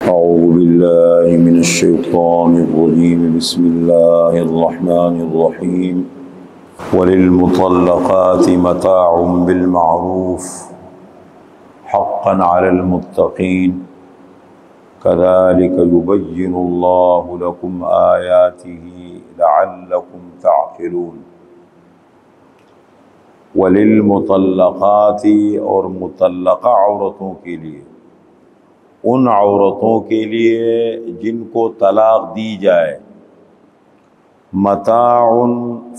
أعوذ بالله من الشيطان الرجيم بسم الله الرحمن الرحيم وللمطلقات متاع بالمعروف حقا على المتقين كذلك يبين الله لكم آياته لعلكم تعقلون۔ وللمطلقات اور مطلقہ عورتوں کے لیے، ان عورتوں کے لیے جن کو طلاق دی جائے، متاع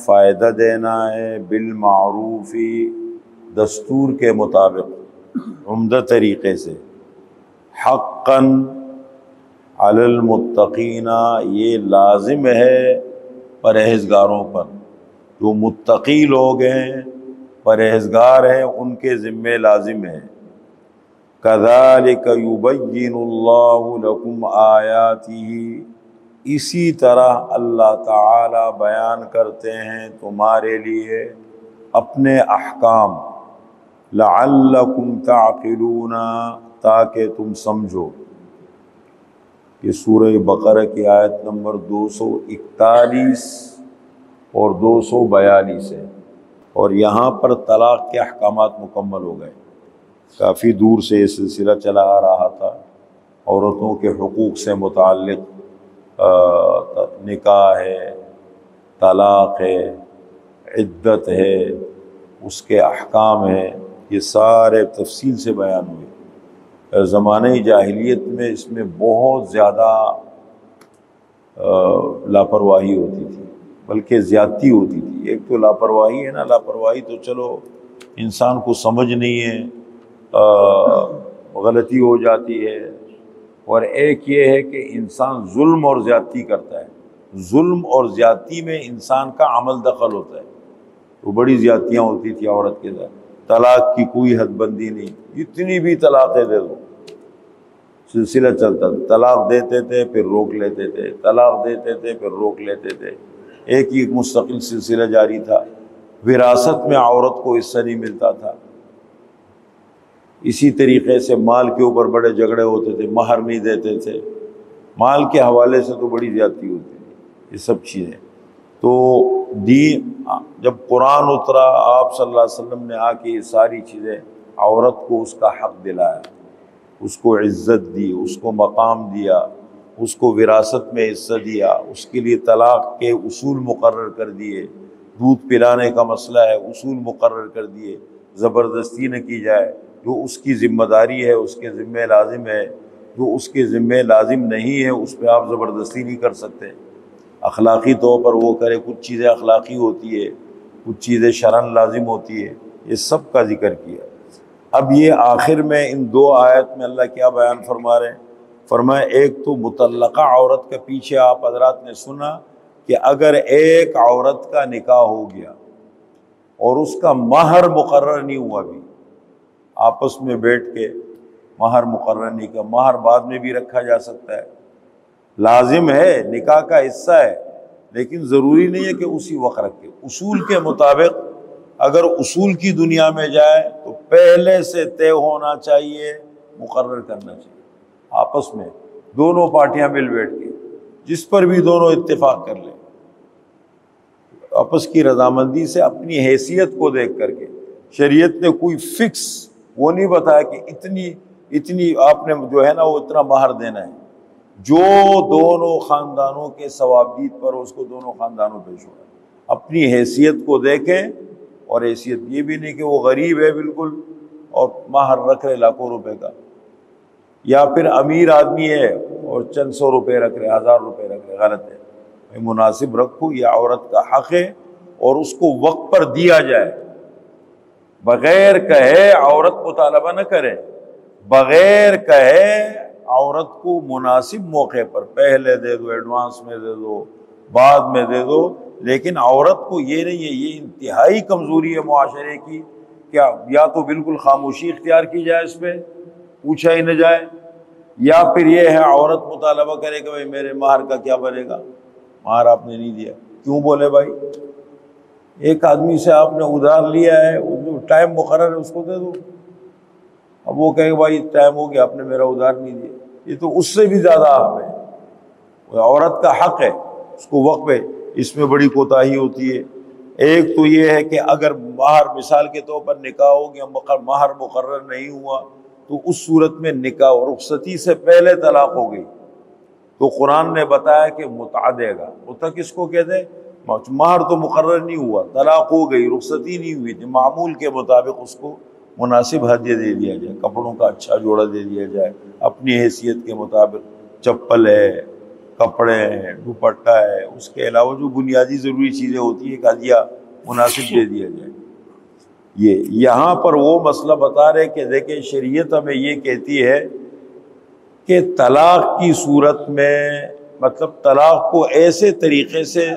فائدہ دینا ہے، بالمعروف دستور کے مطابق عمدہ طریقے سے، حقاً علی المتقین یہ لازم ہے پرہیزگاروں پر، جو متقی لوگ ہیں پرہیزگار ہیں ان کے ذمہ لازم ہے۔ کذالک یبین اللہ لکم آیاتہ، اسی طرح اللہ تعالی بیان کرتے ہیں تمہارے لیے اپنے احکام، لعلکم تعقلون تاکہ تم سمجھو۔ یہ سورہ بقرہ کی آیت نمبر 241 اور 242 ہے، اور یہاں پر طلاق کے احکامات مکمل ہو گئے۔ کافی دور سے یہ سلسلہ چلا آ رہا تھا، عورتوں کے حقوق سے متعلق نکاح ہے، طلاق ہے، عدت ہے، اس کے احکام ہیں، یہ سارے تفصیل سے بیان ہوئے۔ زمانہ جاہلیت میں اس میں بہت زیادہ لاپرواہی ہوتی تھی، بلکہ زیادتی ہوتی تھی۔ ایک تو لاپرواہی ہے نا، لاپرواہی تو چلو انسان کو سمجھ نہیں ہے، غلطی ہو جاتی ہے، اور ایک یہ ہے کہ انسان ظلم اور زیادتی کرتا ہے۔ ظلم اور زیادتی میں انسان کا عمل دخل ہوتا ہے، تو بڑی زیادتیاں ہوتی تھی عورت کے ساتھ۔ طلاق کی کوئی حد بندی نہیں، اتنی بھی طلاقیں دے دو، سلسلہ چلتا تھا۔ طلاق دیتے تھے پھر روک لیتے تھے، طلاق دیتے تھے پھر روک لیتے تھے، ایک ہی مستقل سلسلہ جاری تھا۔ وراثت میں عورت کو حصہ نہیں ملتا تھا۔ اسی طریقے سے مال کے اوپر بڑے جھگڑے ہوتے تھے، مہر نہیں دیتے تھے، مال کے حوالے سے تو بڑی زیادتی ہوتی تھی، یہ سب چیزیں۔ تو دین جب قرآن اترا، آپ صلی اللہ علیہ وسلم نے آ کے یہ ساری چیزیں عورت کو اس کا حق دلایا، اس کو عزت دی، اس کو مقام دیا، اس کو وراثت میں حصہ دیا، اس کے لیے طلاق کے اصول مقرر کر دیے، دودھ پلانے کا مسئلہ ہے اصول مقرر کر دیے، زبردستی نہ کی جائے، جو اس کی ذمہ داری ہے اس کے ذمہ لازم ہے، جو اس کے ذمہ لازم نہیں ہے اس پہ آپ زبردستی نہیں کر سکتے۔ اخلاقی طور پر وہ کرے، کچھ چیزیں اخلاقی ہوتی ہے، کچھ چیزیں شرعاً لازم ہوتی ہے، یہ سب کا ذکر کیا۔ اب یہ آخر میں ان دو آیت میں اللہ کیا بیان فرما رہے ہیں؟ فرمایا ایک تو مطلقہ عورت کے پیچھے آپ حضرات نے سنا کہ اگر ایک عورت کا نکاح ہو گیا اور اس کا مہر مقرر نہیں ہوا، بھی آپس میں بیٹھ کے مہر مقرر نہیں کا، مہر بعد میں بھی رکھا جا سکتا ہے، لازم ہے، نکاح کا حصہ ہے، لیکن ضروری نہیں ہے کہ اسی وقت رکھے۔ اصول کے مطابق اگر اصول کی دنیا میں جائے تو پہلے سے طے ہونا چاہیے، مقرر کرنا چاہیے، آپس میں دونوں پارٹیاں مل بیٹھ کے، جس پر بھی دونوں اتفاق کر لیں، آپس کی رضامندی سے، اپنی حیثیت کو دیکھ کر کے۔ شریعت نے کوئی فکس وہ نہیں بتایا کہ اتنی آپ نے جو ہے نا وہ اتنا مہر دینا ہے، جو دونوں خاندانوں کے ثوابدید پر اس کو دونوں خاندانوں پیش ہو رہا ہے۔ اپنی حیثیت کو دیکھیں، اور حیثیت یہ بھی نہیں کہ وہ غریب ہے بالکل اور مہر رکھ رہے لاکھوں روپے کا، یا پھر امیر آدمی ہے اور چند سو روپے رکھ رہے، 1000 روپے رکھ رہے، غلط ہے۔ مناسب رکھو، یہ عورت کا حق ہے، اور اس کو وقت پر دیا جائے، بغیر کہے عورت مطالبہ نہ کرے، بغیر کہے عورت کو مناسب موقع پر پہلے دے دو، ایڈوانس میں دے دو، بعد میں دے دو، لیکن عورت کو یہ نہیں ہے، یہ انتہائی کمزوری ہے معاشرے کی، کیا یا تو بالکل خاموشی اختیار کی جائے، اس پہ پوچھا ہی نہ جائے، یا پھر یہ ہے عورت مطالبہ کرے کہ بھائی میرے مہر کا کیا بنے گا، مہر آپ نے نہیں دیا، کیوں بولے بھائی؟ ایک آدمی سے آپ نے ادھار لیا ہے، ٹائم مقرر ہے، اس کو دے دو۔ اب وہ کہے بھائی ٹائم ہو گیا، آپ نے میرا ادھار نہیں دیا، یہ تو اس سے بھی زیادہ اہم ہے، عورت کا حق ہے اس کو وقت پہ، اس میں بڑی کوتاہی ہوتی ہے۔ ایک تو یہ ہے کہ اگر مہر مثال کے طور پر نکاح ہو گیا، مہر مقرر نہیں ہوا، تو اس صورت میں نکاح اور رخصتی سے پہلے طلاق ہو گئی تو قرآن نے بتایا کہ متع دے گا۔ متع کس کو کہتے ہیں؟ مہر تو مقرر نہیں ہوا، طلاق ہو گئی، رخصتی نہیں ہوئی، تو معمول کے مطابق اس کو مناسب ہدیہ دے دیا جائے، کپڑوں کا اچھا جوڑا دے دیا جائے، اپنی حیثیت کے مطابق چپل ہے، کپڑے ہیں، دوپٹہ ہے، اس کے علاوہ جو بنیادی ضروری چیزیں ہوتی ہیں ایک ہدیہ مناسب دے دیا جائے۔ یہ یہاں پر وہ مسئلہ بتا رہے کہ دیکھیں شریعت ہمیں یہ کہتی ہے کہ طلاق کی صورت میں، مطلب طلاق کو ایسے طریقے سے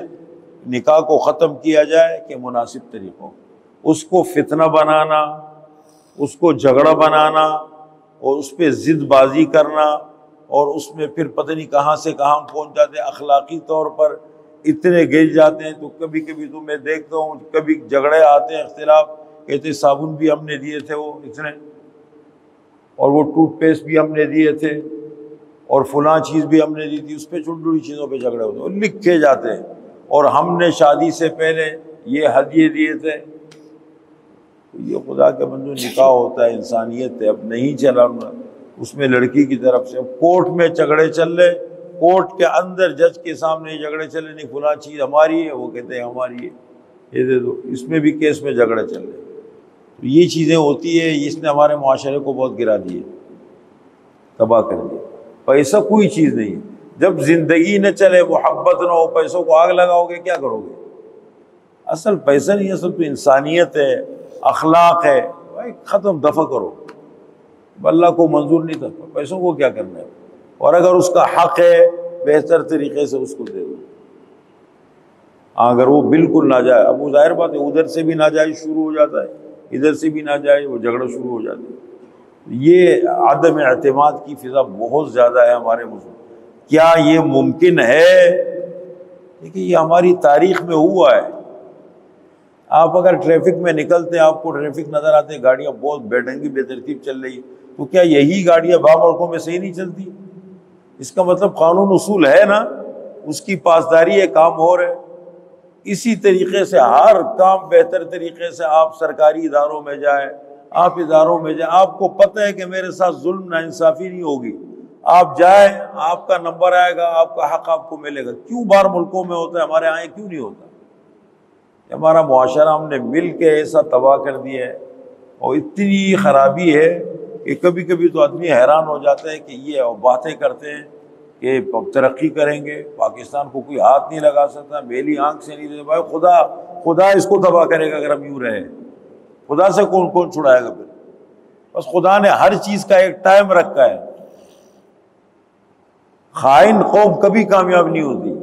نکاح کو ختم کیا جائے کہ مناسب طریقوں، اس کو فتنہ بنانا، اس کو جھگڑا بنانا اور اس پہ ضد بازی کرنا، اور اس میں پھر پتہ نہیں کہاں سے کہاں پہنچ جاتے ہیں، اخلاقی طور پر اتنے گر جاتے ہیں۔ تو کبھی کبھی تو میں دیکھتا ہوں کبھی جھگڑے آتے ہیں، اختلاف، کہتے صابن بھی ہم نے دیے تھے وہ اتنے، اور وہ ٹوتھ پیسٹ بھی ہم نے دیے تھے، اور فلاں چیز بھی ہم نے دی تھی، اس پہ چھوٹی چھوٹی چیزوں پہ جھگڑے ہوتے ہیں اور لکھے جاتے ہیں، اور ہم نے شادی سے پہلے یہ ہدیے دیے تھے۔ یہ خدا کے بندو نکاح ہوتا ہے، انسانیت ہے، اب نہیں چلا اس میں لڑکی کی طرف سے۔ کورٹ میں جھگڑے چل رہے، کورٹ کے اندر جج کے سامنے جھگڑے چلے، نہیں فلاں چیز ہماری ہے، وہ کہتے ہیں ہماری ہے، یہ دے دو، اس میں بھی کیس میں جھگڑے چل رہے۔ تو یہ چیزیں ہوتی ہے، اس نے ہمارے معاشرے کو بہت گرا دیے، تباہ کر دیا۔ پیسہ کوئی چیز نہیں ہے، جب زندگی نہ چلے، محبت نہ ہو، پیسوں کو آگ لگاؤ گے کیا کرو گے؟ اصل پیسہ نہیں، اصل تو انسانیت ہے، اخلاق ہے، بھائی ختم دفع کرو۔ اللہ کو منظور نہیں تھا، پیسوں کو کیا کرنا ہے، اور اگر اس کا حق ہے بہتر طریقے سے اس کو دے دو۔ اگر وہ بالکل ناجائز، اب وہ ظاہر بات ہے ادھر سے بھی ناجائز شروع ہو جاتا ہے، ادھر سے بھی ناجائز، وہ جھگڑا شروع ہو جاتا ہے۔ یہ عدم اعتماد کی فضا بہت زیادہ ہے ہمارے مسلم۔ کیا یہ ممکن ہے؟ دیکھیے یہ ہماری تاریخ میں ہوا ہے۔ آپ اگر ٹریفک میں نکلتے ہیں، آپ کو ٹریفک نظر آتے ہیں، گاڑیاں بہت بے ڈھنگی بے ترتیب چل رہی ہے، تو کیا یہی گاڑیاں بعض ملکوں میں صحیح نہیں چلتی؟ اس کا مطلب قانون اصول ہے نا، اس کی پاسداری ہے، کام ہو رہے۔ اسی طریقے سے ہر کام بہتر طریقے سے آپ سرکاری اداروں میں جائیں، آپ اداروں میں جائیں، آپ کو پتہ ہے کہ میرے ساتھ ظلم ناانصافی نہیں ہوگی، آپ جائیں، آپ کا نمبر آئے گا، آپ کا حق آپ کو ملے گا۔ کیوں باہر ملکوں میں ہوتا ہے، ہمارے یہاں کیوں نہیں ہوتا؟ ہمارا معاشرہ ہم نے مل کے ایسا تباہ کر دیا ہے، اور اتنی خرابی ہے کہ کبھی کبھی تو آدمی حیران ہو جاتا ہے کہ یہ باتیں کرتے ہیں کہ ترقی کریں گے، پاکستان کو کوئی ہاتھ نہیں لگا سکتا، میلی آنکھ سے نہیں دے۔ بھائی خدا اس کو تباہ کرے گا اگر ہم یوں رہے، خدا سے کون چھڑائے گا پھر؟ بس خدا نے ہر چیز کا ایک ٹائم رکھا ہے۔ خائن قوم کبھی کامیاب نہیں ہوتی،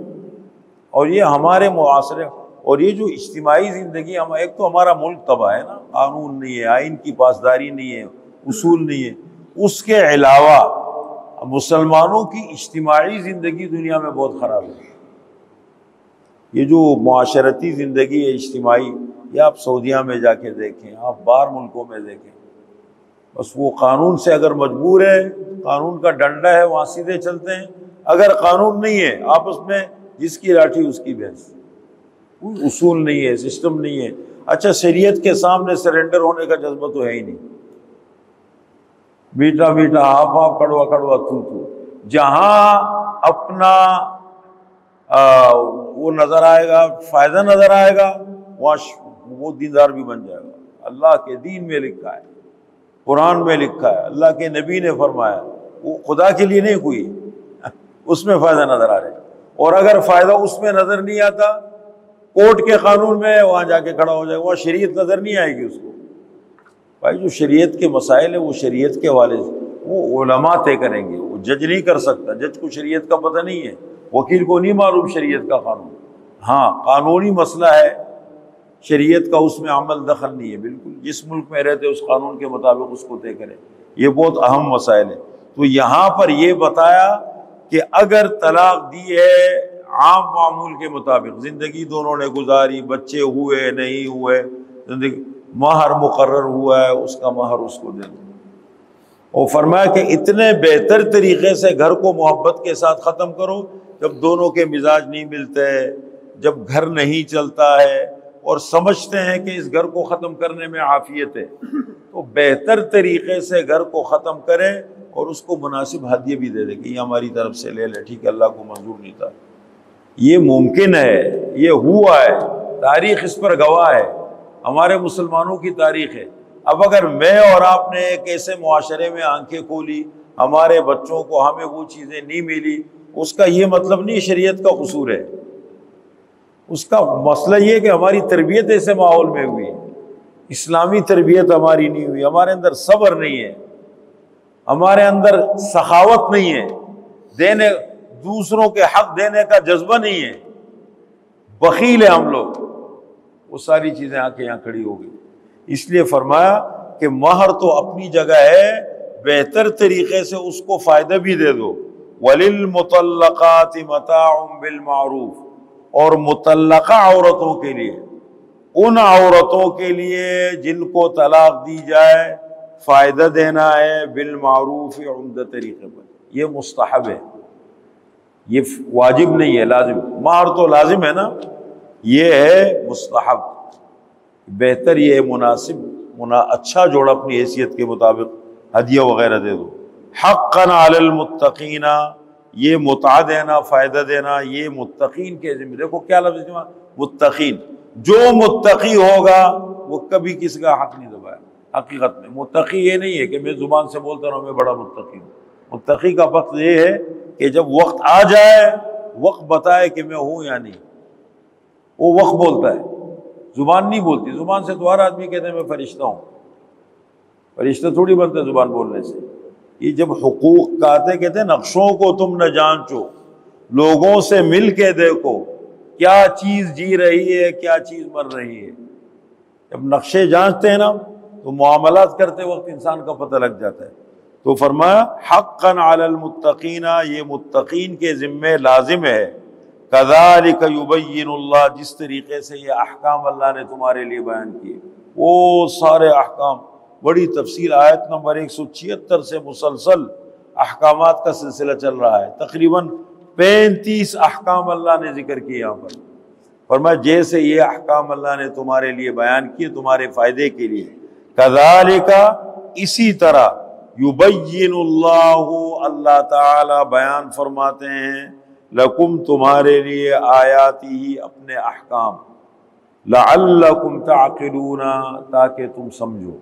اور یہ ہمارے معاشرے، اور یہ جو اجتماعی زندگی، ایک تو ہمارا ملک تباہ ہے نا، قانون نہیں ہے، آئین کی پاسداری نہیں ہے، اصول نہیں ہے، اس کے علاوہ مسلمانوں کی اجتماعی زندگی دنیا میں بہت خراب ہے۔ یہ جو معاشرتی زندگی ہے اجتماعی، یہ آپ سعودیہ میں جا کے دیکھیں، آپ باہر ملکوں میں دیکھیں، بس وہ قانون سے اگر مجبور ہے، قانون کا ڈنڈا ہے، وہاں سیدھے چلتے ہیں۔ اگر قانون نہیں ہے، آپس میں جس کی لاٹھی اس کی بھینس، کوئی اصول نہیں ہے، سسٹم نہیں ہے۔ اچھا شریعت کے سامنے سرنڈر ہونے کا جذبہ تو ہے ہی نہیں، میٹھا میٹھا ہاف کڑوا کڑوا تو جہاں اپنا وہ نظر آئے گا، فائدہ نظر آئے گا، وہاں وہ دیندار بھی بن جائے گا۔ اللہ کے دین میں لکھا ہے، قرآن میں لکھا ہے، اللہ کے نبی نے فرمایا، وہ خدا کے لیے نہیں کوئی، اس میں فائدہ نظر آ رہا ہے۔ اور اگر فائدہ اس میں نظر نہیں آتا، کورٹ کے قانون میں وہاں جا کے کھڑا ہو جائے گا، وہاں شریعت نظر نہیں آئے گی اس کو۔ بھائی جو شریعت کے مسائل ہیں وہ شریعت کے حوالے سے وہ علماء طے کریں گے، وہ جج نہیں کر سکتا، جج کو شریعت کا پتہ نہیں ہے، وکیل کو نہیں معلوم شریعت کا قانون۔ ہاں قانونی مسئلہ ہے، شریعت کا اس میں عمل دخل نہیں ہے، بالکل جس ملک میں رہتے اس قانون کے مطابق اس کو طے کرے۔ یہ بہت اہم مسائل ہے۔ تو یہاں پر یہ بتایا کہ اگر طلاق دی ہے عام معمول کے مطابق، زندگی دونوں نے گزاری، بچے ہوئے نہیں ہوئے، زندگی، مہر مقرر ہوا ہے، اس کا مہر اس کو دے دو۔ اور فرمایا کہ اتنے بہتر طریقے سے گھر کو محبت کے ساتھ ختم کرو جب دونوں کے مزاج نہیں ملتے، جب گھر نہیں چلتا ہے اور سمجھتے ہیں کہ اس گھر کو ختم کرنے میں عافیت ہے، تو بہتر طریقے سے گھر کو ختم کریں اور اس کو مناسب ہدیہ بھی دے دیں کہ یہ ہماری طرف سے لے لے، ٹھیک ہے، اللہ کو منظور نہیں تھا، یہ ممکن ہے، یہ ہوا ہے، تاریخ اس پر گواہ ہے، ہمارے مسلمانوں کی تاریخ ہے۔ اب اگر میں اور آپ نے ایک ایسے معاشرے میں آنکھیں کھولی، ہمارے بچوں کو ہمیں وہ چیزیں نہیں ملی، اس کا یہ مطلب نہیں شریعت کا قصور ہے، اس کا مسئلہ یہ ہے کہ ہماری تربیت ایسے ماحول میں ہوئی، اسلامی تربیت ہماری نہیں ہوئی، ہمارے اندر صبر نہیں ہے، ہمارے اندر سخاوت نہیں ہے، دینے دوسروں کے حق دینے کا جذبہ نہیں ہے، بخیل ہے ہم لوگ، وہ ساری چیزیں آ کے یہاں کھڑی ہو گئی۔ اس لیے فرمایا کہ مہر تو اپنی جگہ ہے، بہتر طریقے سے اس کو فائدہ بھی دے دو۔ وَلِلْمُطَلَّقَاتِ مَتَاعٌ بِالْمَعْرُوفِ، اور مطلقہ عورتوں کے لیے، ان عورتوں کے لیے جن کو طلاق دی جائے، فائدہ دینا ہے بالمعروف، عمدہ طریقے پر، یہ مستحب ہے، یہ واجب نہیں ہے، لازم۔ مہر تو لازم ہے نا، یہ ہے مستحب، بہتر یہ ہے مناسب، اچھا جوڑ اپنی حیثیت کے مطابق ہدیہ وغیرہ دے دو۔ حقاً علی المتقین، یہ متع دینا، فائدہ دینا، یہ متقین کے ذمہ۔ دیکھو کیا لفظ ہے، متقین، جو متقی ہوگا وہ کبھی کسی کا حق نہیں دبائے۔ حقیقت میں متقی یہ نہیں ہے کہ میں زبان سے بولتا رہوں میں بڑا متقی ہوں، متقی کا وقت یہ ہے کہ جب وقت آ جائے، وقت بتائے کہ میں ہوں یا نہیں، وہ وقت بولتا ہے، زبان نہیں بولتی۔ زبان سے تو ہر آدمی کہتے ہیں میں فرشتہ ہوں، فرشتہ تھوڑی بنتا ہے زبان بولنے سے۔ یہ جب حقوق کا آتے کہتے ہیں نقشوں کو تم نہ جانچو، لوگوں سے مل کے دیکھو کیا چیز جی رہی ہے، کیا چیز مر رہی ہے۔ جب نقشے جانچتے ہیں نا تو معاملات کرتے وقت انسان کا پتہ لگ جاتا ہے۔ تو فرمایا حقاً علی المتقین، یہ متقین کے ذمہ لازم ہے۔ کذالک یبین اللہ، جس طریقے سے یہ احکام اللہ نے تمہارے لیے بیان کیے، وہ سارے احکام، بڑی تفصیل، آیت نمبر 176 سے مسلسل احکامات کا سلسلہ چل رہا ہے، تقریباً 35 احکام اللہ نے ذکر کیے یہاں پر۔ فرمایا جیسے یہ احکام اللہ نے تمہارے لیے بیان کیے تمہارے فائدے کے لیے، کذالک، اسی طرح، یبین اللہ، اللہ تعالی بیان فرماتے ہیں، لکم، تمہارے لیے، آیاتی، اپنے احکام، لعلکم تعقلون، تاکہ تم سمجھو۔